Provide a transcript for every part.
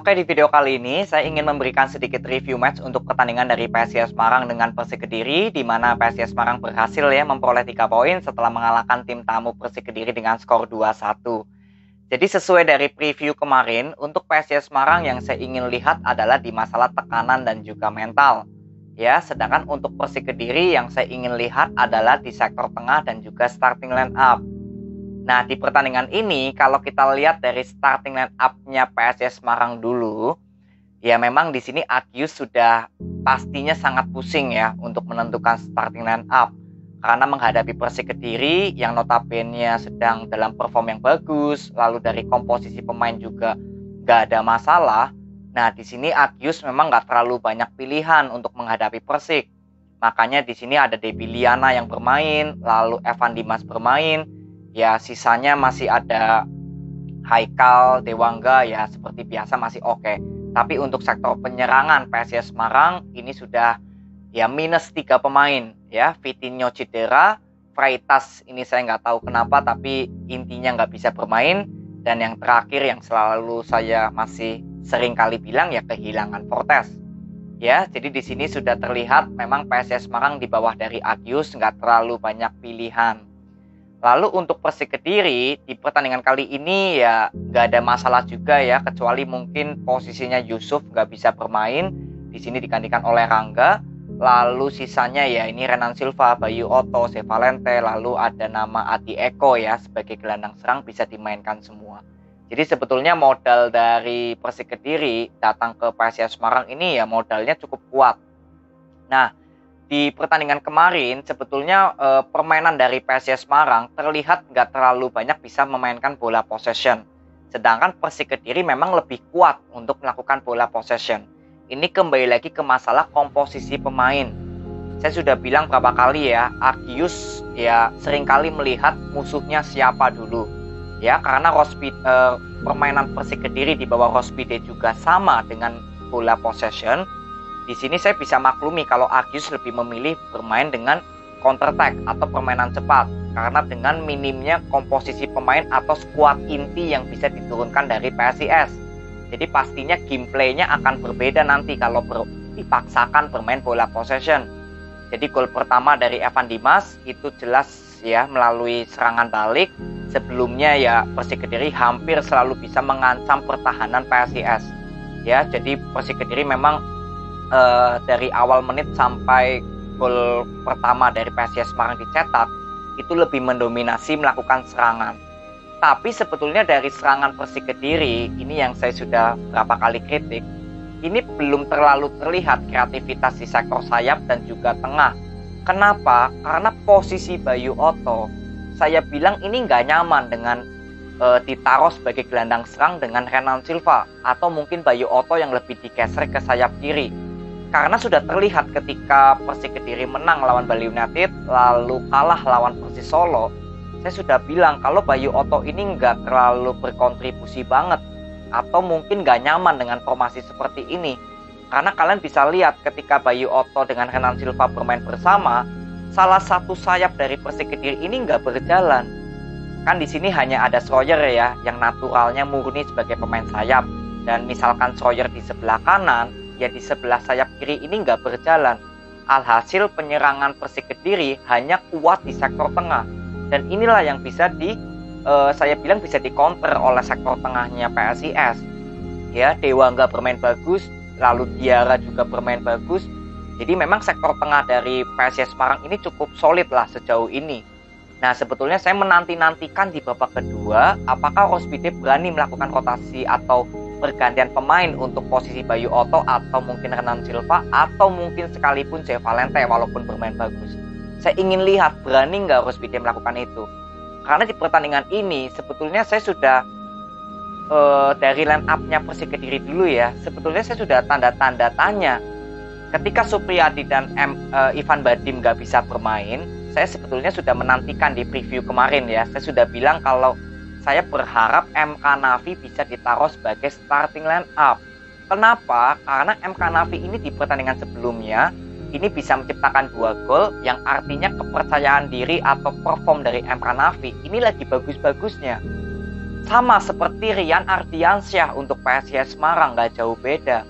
Oke, di video kali ini saya ingin memberikan sedikit review match untuk pertandingan dari PSIS Semarang dengan Persik Kediri, di mana PSIS Semarang berhasil memperoleh 3 poin setelah mengalahkan tim tamu Persik Kediri dengan skor 2-1. Jadi sesuai dari preview kemarin, untuk PSIS Semarang yang saya ingin lihat adalah di masalah tekanan dan juga mental. Ya, sedangkan untuk Persik Kediri yang saya ingin lihat adalah di sektor tengah dan juga starting line up. Nah, di pertandingan ini kalau kita lihat dari starting line up-nya PSIS Semarang dulu, ya memang di sini Agius sudah pastinya sangat pusing ya untuk menentukan starting line up. Karena menghadapi Persik Kediri yang notabene sedang dalam perform yang bagus, lalu dari komposisi pemain juga nggak ada masalah. Nah, di sini Agius memang nggak terlalu banyak pilihan untuk menghadapi Persik. Makanya di sini ada Debi Liana yang bermain, lalu Evan Dimas bermain. Ya, sisanya masih ada Haikal, Dewangga, ya seperti biasa masih oke. Tapi untuk sektor penyerangan PSIS Semarang ini sudah ya minus 3 pemain ya. Vitinho cedera, Freitas ini saya nggak tahu kenapa tapi intinya nggak bisa bermain. Dan yang terakhir yang selalu saya masih sering kali bilang ya kehilangan Fortes. Ya, jadi di sini sudah terlihat memang PSIS Semarang di bawah dari Agius nggak terlalu banyak pilihan. Lalu untuk Persik Kediri di pertandingan kali ini ya nggak ada masalah juga ya, kecuali mungkin posisinya Yusuf nggak bisa bermain, di sini digantikan oleh Rangga. Lalu sisanya ya ini Renan Silva, Bayu Otto, Sevalente, lalu ada nama Adi Eko ya sebagai gelandang serang bisa dimainkan semua. Jadi sebetulnya modal dari Persik Kediri datang ke PSIS Semarang ini ya modalnya cukup kuat. Nah, di pertandingan kemarin sebetulnya permainan dari PSIS Semarang terlihat nggak terlalu banyak bisa memainkan bola possession. Sedangkan Persik Kediri memang lebih kuat untuk melakukan bola possession. Ini kembali lagi ke masalah komposisi pemain. Saya sudah bilang berapa kali ya, Agius ya seringkali melihat musuhnya siapa dulu. Ya, karena permainan Persik Kediri di bawah Rospide juga sama dengan bola possession. Di sini saya bisa maklumi kalau Agius lebih memilih bermain dengan counter attack atau permainan cepat karena dengan minimnya komposisi pemain atau skuad inti yang bisa diturunkan dari PSIS. Jadi pastinya gameplaynya akan berbeda nanti kalau dipaksakan bermain bola possession. Jadi gol pertama dari Evan Dimas itu jelas ya melalui serangan balik. Sebelumnya ya Persik Kediri hampir selalu bisa mengancam pertahanan PSIS. Ya, jadi Persik Kediri memang dari awal menit sampai gol pertama dari PSIS Semarang dicetak itu lebih mendominasi melakukan serangan. Tapi sebetulnya dari serangan Persik Kediri ini yang saya sudah berapa kali kritik, ini belum terlalu terlihat kreativitas di sektor sayap dan juga tengah. Kenapa? Karena posisi Bayu Otto saya bilang ini nggak nyaman dengan ditaruh sebagai gelandang serang dengan Renan Silva atau mungkin Bayu Otto yang lebih digeser ke sayap kiri. Karena sudah terlihat ketika Persik Kediri menang lawan Bali United lalu kalah lawan Persis Solo, saya sudah bilang kalau Bayu Otto ini nggak terlalu berkontribusi banget atau mungkin nggak nyaman dengan formasi seperti ini. Karena kalian bisa lihat ketika Bayu Otto dengan Renan Silva bermain bersama, salah satu sayap dari Persik Kediri ini nggak berjalan. Kan di sini hanya ada Schroyer ya yang naturalnya murni sebagai pemain sayap, dan misalkan Schroyer di sebelah kanan ya di sebelah sayap kiri ini nggak berjalan. Alhasil penyerangan Persik Kediri hanya kuat di sektor tengah. Dan inilah yang bisa saya bilang bisa dikonter oleh sektor tengahnya PSIS. Ya, Dewangga bermain bagus, lalu Diarra juga bermain bagus. Jadi memang sektor tengah dari PSIS Semarang ini cukup solid lah sejauh ini. Nah, sebetulnya saya menanti-nantikan di babak kedua apakah Rospide berani melakukan rotasi atau pergantian pemain untuk posisi Bayu Otto atau mungkin Renan Silva atau mungkin sekalipun Sevalente walaupun bermain bagus. Saya ingin lihat berani nggak Rospide melakukan itu. Karena di pertandingan ini sebetulnya saya sudah dari line up-nya Persik Kediri dulu ya. Sebetulnya saya sudah tanda-tanda tanya. Ketika Supriyadi dan Ivan Badim nggak bisa bermain, saya sebetulnya sudah menantikan di preview kemarin ya. Saya sudah bilang kalau saya berharap MK Nafi bisa ditaruh sebagai starting line up. Kenapa? Karena MK Nafi ini di pertandingan sebelumnya ini bisa menciptakan 2 gol yang artinya kepercayaan diri atau perform dari MK Nafi ini lagi bagus-bagusnya. Sama seperti Rian Ardiansyah untuk PSIS Semarang, nggak jauh beda.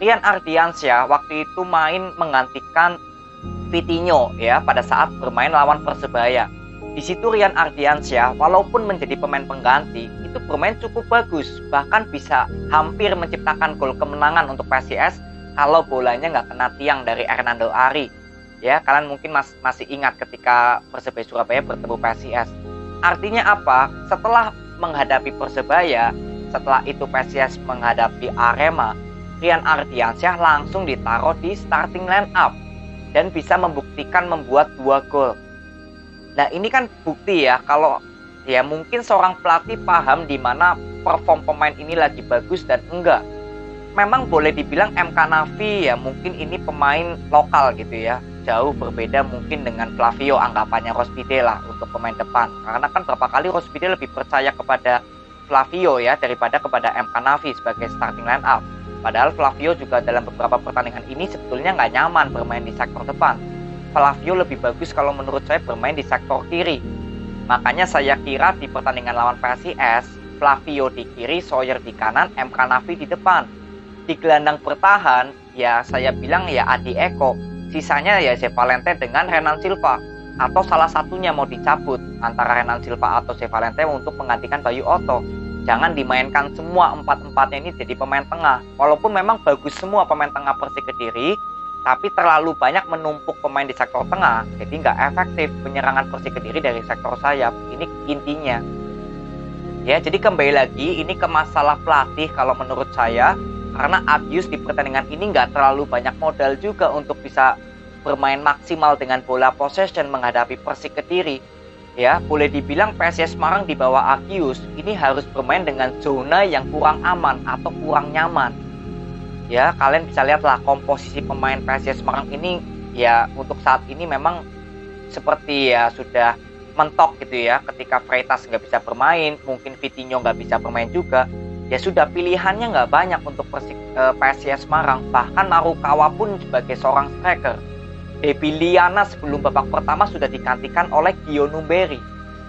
Rian Ardiansyah waktu itu main menggantikan Vitinho ya pada saat bermain lawan Persebaya. Di situ Rian Ardiansyah walaupun menjadi pemain pengganti itu bermain cukup bagus, bahkan bisa hampir menciptakan gol kemenangan untuk PSIS kalau bolanya nggak kena tiang dari Hernando Ari. Ya, kalian mungkin masih ingat ketika Persebaya Surabaya bertemu PSIS. Artinya apa? Setelah menghadapi Persebaya, setelah itu PSIS menghadapi Arema, Rian Ardiansyah langsung ditaruh di starting line up dan bisa membuktikan membuat 2 gol. Nah, ini kan bukti ya kalau ya mungkin seorang pelatih paham di mana perform pemain ini lagi bagus dan enggak. Memang boleh dibilang MK Nafi ya mungkin ini pemain lokal gitu ya. Jauh berbeda mungkin dengan Flavio, anggapannya Rospide lah untuk pemain depan. Karena kan berapa kali Rospide lebih percaya kepada Flavio ya daripada kepada MK Nafi sebagai starting line up. Padahal Flavio juga dalam beberapa pertandingan ini sebetulnya nggak nyaman bermain di sektor depan. Flavio lebih bagus kalau menurut saya bermain di sektor kiri. Makanya saya kira di pertandingan lawan PSIS, Flavio di kiri, Sawyer di kanan, MK Nafi di depan. Di gelandang bertahan, ya saya bilang ya Adi Eko. Sisanya ya Zevalente dengan Renan Silva. Atau salah satunya mau dicabut antara Renan Silva atau Zevalente untuk menggantikan Bayu Otto. Jangan dimainkan semua 4-4-nya ini jadi pemain tengah. Walaupun memang bagus semua pemain tengah Persik Kediri, tapi terlalu banyak menumpuk pemain di sektor tengah, jadi nggak efektif penyerangan Persik Kediri dari sektor sayap. Ini intinya. Ya, jadi kembali lagi ini ke masalah pelatih kalau menurut saya. Karena Agius di pertandingan ini nggak terlalu banyak modal juga untuk bisa bermain maksimal dengan bola possession menghadapi Persik Kediri. Ya, boleh dibilang PSIS Semarang di bawah Agius ini harus bermain dengan zona yang kurang aman atau kurang nyaman. Ya, kalian bisa lihatlah komposisi pemain PSIS Semarang ini ya untuk saat ini memang seperti ya sudah mentok gitu ya. Ketika Freitas nggak bisa bermain, mungkin Vitinho nggak bisa bermain juga. Ya sudah pilihannya nggak banyak untuk PSIS Semarang. Bahkan Narukawa pun sebagai seorang striker. Debi Liana sebelum babak pertama sudah digantikan oleh Gio Numberi.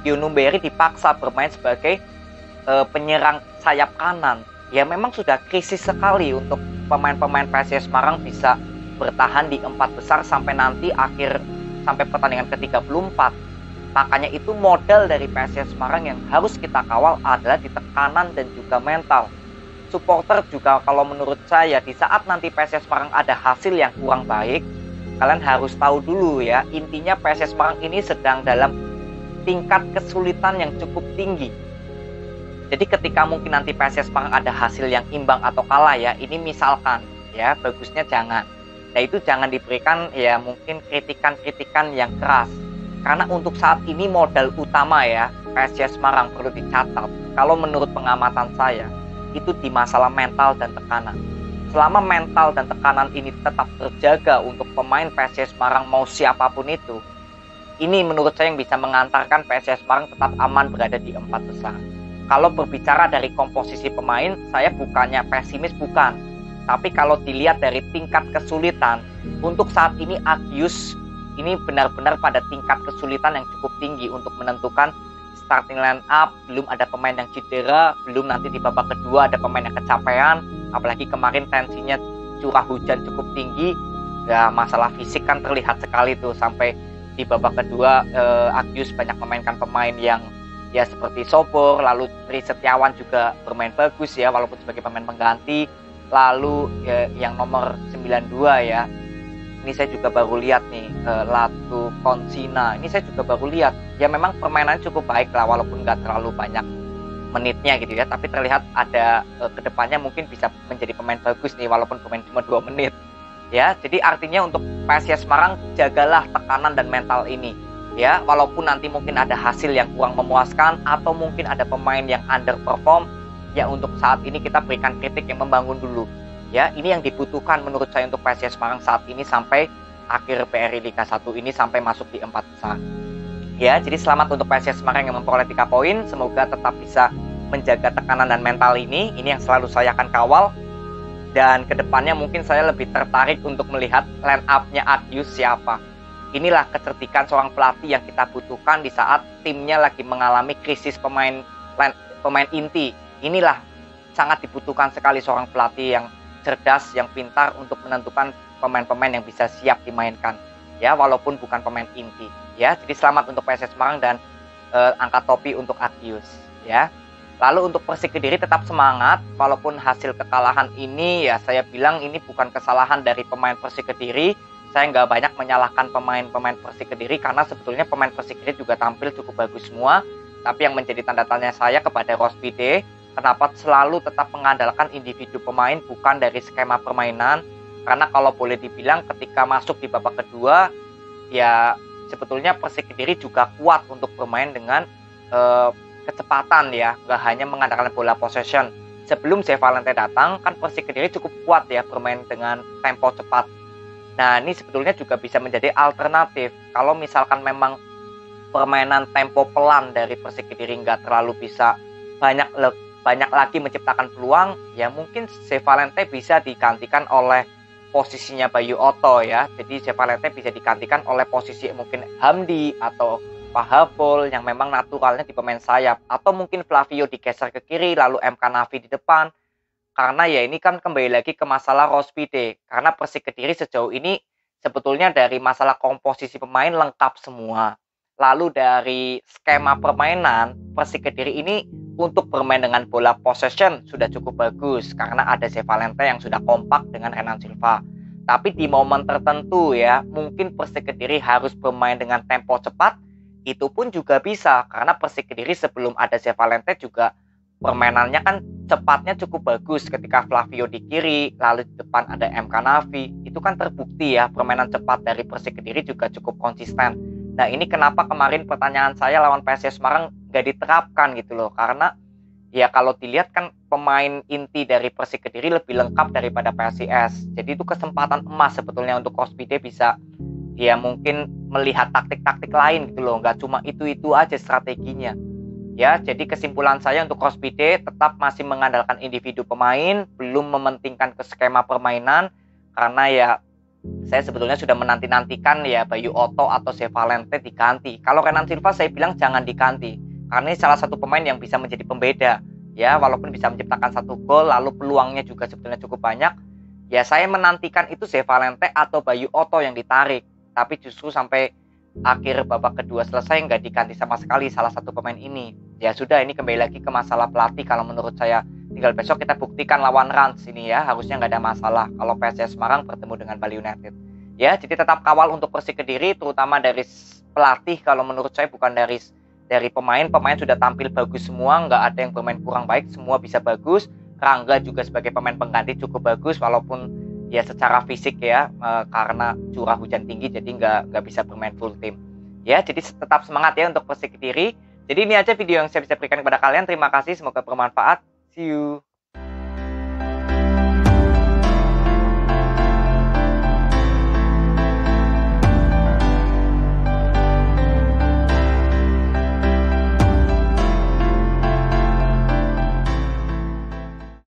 Gio Numberi dipaksa bermain sebagai penyerang sayap kanan. Ya memang sudah krisis sekali untuk pemain-pemain PSIS Semarang bisa bertahan di 4 besar sampai nanti sampai pertandingan ke-34. Makanya itu modal dari PSIS Semarang yang harus kita kawal adalah di tekanan dan juga mental. Supporter juga kalau menurut saya di saat nanti PSIS Semarang ada hasil yang kurang baik, kalian harus tahu dulu ya, intinya PSIS Semarang ini sedang dalam tingkat kesulitan yang cukup tinggi. Jadi ketika mungkin nanti PSIS Semarang ada hasil yang imbang atau kalah ya, ini misalkan ya, bagusnya jangan. Nah itu jangan diberikan ya mungkin kritikan-kritikan yang keras. Karena untuk saat ini modal utama ya PSIS Semarang perlu dicatat. Kalau menurut pengamatan saya itu di masalah mental dan tekanan. Selama mental dan tekanan ini tetap terjaga untuk pemain PSIS Semarang mau siapapun itu, ini menurut saya yang bisa mengantarkan PSIS Semarang tetap aman berada di 4 besar. Kalau berbicara dari komposisi pemain, saya bukannya pesimis, bukan. Tapi kalau dilihat dari tingkat kesulitan, untuk saat ini Agius ini benar-benar pada tingkat kesulitan yang cukup tinggi untuk menentukan starting line up. Belum ada pemain yang cedera, belum nanti di babak kedua ada pemain yang kecapean, apalagi kemarin tensinya curah hujan cukup tinggi. Ya masalah fisik kan terlihat sekali tuh, sampai di babak kedua Agius banyak memainkan pemain yang ya seperti Sobor, lalu Tri Setiawan juga bermain bagus ya walaupun sebagai pemain pengganti. Lalu yang nomor 92 ya, ini saya juga baru lihat nih, Latu Konsina. Ini saya juga baru lihat. Ya memang permainannya cukup baik lah, walaupun nggak terlalu banyak menitnya gitu ya. Tapi terlihat ada kedepannya mungkin bisa menjadi pemain bagus nih, walaupun pemain cuma 2 menit. Ya, jadi artinya untuk PSIS Semarang jagalah tekanan dan mental ini. Ya, walaupun nanti mungkin ada hasil yang kurang memuaskan atau mungkin ada pemain yang underperform, ya untuk saat ini kita berikan kritik yang membangun dulu. Ya, ini yang dibutuhkan menurut saya untuk PSIS Semarang saat ini sampai akhir PRI Liga 1 ini sampai masuk di 4 besar. Ya, jadi selamat untuk PSIS Semarang yang memperoleh 3 poin. Semoga tetap bisa menjaga tekanan dan mental ini. Ini yang selalu saya akan kawal. Dan kedepannya mungkin saya lebih tertarik untuk melihat line up-nya Agius siapa. Inilah kecerdikan seorang pelatih yang kita butuhkan di saat timnya lagi mengalami krisis pemain pemain inti. Inilah sangat dibutuhkan sekali seorang pelatih yang cerdas, yang pintar untuk menentukan pemain-pemain yang bisa siap dimainkan. Ya, walaupun bukan pemain inti. Ya, jadi selamat untuk PSS Semarang dan angkat topi untuk Agius. Ya. Lalu untuk Persik Kediri tetap semangat, walaupun hasil kekalahan ini ya saya bilang ini bukan kesalahan dari pemain Persik Kediri. Saya nggak banyak menyalahkan pemain-pemain Persik Kediri karena sebetulnya pemain Persik Kediri juga tampil cukup bagus semua. Tapi yang menjadi tanda tanya saya kepada Rospide, kenapa selalu tetap mengandalkan individu pemain bukan dari skema permainan? Karena kalau boleh dibilang ketika masuk di babak kedua, ya sebetulnya Persik Kediri juga kuat untuk bermain dengan kecepatan ya, nggak hanya mengandalkan bola possession. Sebelum Zevalente datang, kan Persik Kediri cukup kuat ya bermain dengan tempo cepat. Nah, ini sebetulnya juga bisa menjadi alternatif. Kalau misalkan memang permainan tempo pelan dari Persik Kediri nggak terlalu bisa banyak lagi menciptakan peluang, ya mungkin Zevalente bisa digantikan oleh posisinya Bayu Otto ya. Jadi Zevalente bisa digantikan oleh posisi mungkin Hamdi atau Pahabol yang memang naturalnya di pemain sayap, atau mungkin Flavio digeser ke kiri lalu MK Nafi di depan. Karena ya ini kan kembali lagi ke masalah Rospide, karena Persik Kediri sejauh ini sebetulnya dari masalah komposisi pemain lengkap semua. Lalu dari skema permainan Persik Kediri ini untuk bermain dengan bola possession sudah cukup bagus karena ada Zevalente yang sudah kompak dengan Renan Silva. Tapi di momen tertentu ya mungkin Persik Kediri harus bermain dengan tempo cepat. Itu pun juga bisa karena Persik Kediri sebelum ada Zevalente juga permainannya kan cepatnya cukup bagus ketika Flavio di kiri lalu di depan ada MK Nafi. Itu kan terbukti ya permainan cepat dari Persik Kediri juga cukup konsisten. Nah ini kenapa kemarin pertanyaan saya lawan PSIS Semarang gak diterapkan gitu loh, karena ya kalau dilihat kan pemain inti dari Persik Kediri lebih lengkap daripada PSIS. Jadi itu kesempatan emas sebetulnya untuk Rospide bisa dia mungkin melihat taktik-taktik lain gitu loh, nggak cuma itu aja strateginya ya. Jadi kesimpulan saya untuk Rospide tetap masih mengandalkan individu pemain, belum mementingkan ke skema permainan, karena ya saya sebetulnya sudah menanti-nantikan ya Bayu Otto atau Zevalente diganti. Kalau Renan Silva saya bilang jangan diganti karena ini salah satu pemain yang bisa menjadi pembeda ya, walaupun bisa menciptakan satu gol lalu peluangnya juga sebetulnya cukup banyak. Ya saya menantikan itu Zevalente atau Bayu Otto yang ditarik, tapi justru sampai akhir babak kedua selesai nggak diganti sama sekali salah satu pemain ini. Ya sudah, ini kembali lagi ke masalah pelatih kalau menurut saya. Tinggal besok kita buktikan lawan Rans ini ya, harusnya nggak ada masalah kalau PSIS Semarang bertemu dengan Bali United. Ya, jadi tetap kawal untuk Persik Kediri, terutama dari pelatih kalau menurut saya, bukan dari pemain. Pemain sudah tampil bagus semua, nggak ada yang bermain kurang baik, semua bisa bagus. Rangga juga sebagai pemain pengganti cukup bagus, walaupun ya secara fisik ya karena curah hujan tinggi jadi nggak bisa bermain full tim ya. Jadi tetap semangat ya untuk Persik Kediri. Jadi ini aja video yang saya bisa berikan kepada kalian. Terima kasih, semoga bermanfaat. See you.